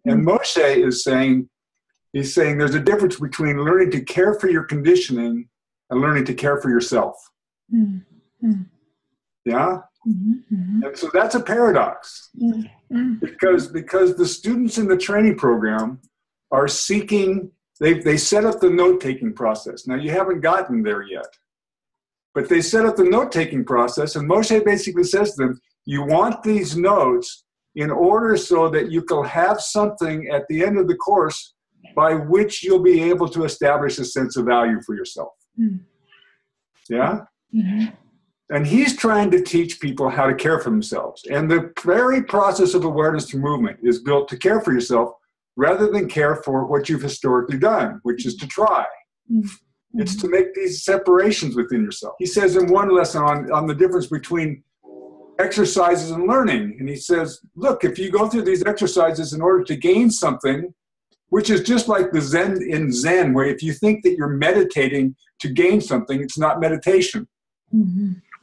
And Moshe is saying, he's saying there's a difference between learning to care for your conditioning and learning to care for yourself. Yeah? And so that's a paradox. Because the students in the training program are seeking, they set up the note-taking process. Now, you haven't gotten there yet. But they set up the note-taking process, and Moshe basically says to them, you want these notes in order so that you can have something at the end of the course by which you'll be able to establish a sense of value for yourself. Yeah? And he's trying to teach people how to care for themselves. And the very process of awareness to movement is built to care for yourself rather than care for what you've historically done, which is to try. It's to make these separations within yourself. He says in one lesson on the difference between exercises and learning, and he says, look, if you go through these exercises in order to gain something, which is just like the Zen, where if you think that you're meditating to gain something, it's not meditation.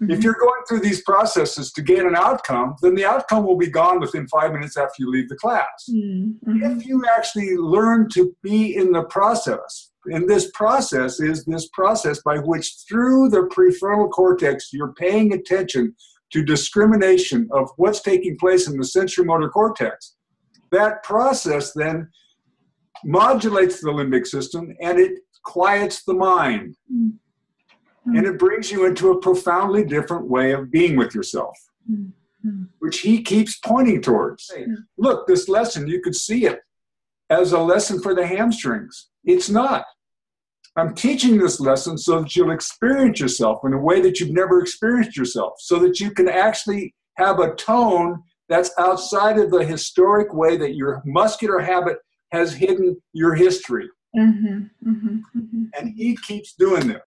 If you're going through these processes to gain an outcome, then the outcome will be gone within 5 minutes after you leave the class. If you actually learn to be in the process, and this process is this process by which through the prefrontal cortex, you're paying attention to discrimination of what's taking place in the sensory-motor cortex. That process then modulates the limbic system and it quiets the mind. And it brings you into a profoundly different way of being with yourself, which he keeps pointing towards. Look, this lesson, you could see it as a lesson for the hamstrings. It's not. I'm teaching this lesson so that you'll experience yourself in a way that you've never experienced yourself, so that you can actually have a tone that's outside of the historic way that your muscular habit has hidden your history. And he keeps doing this.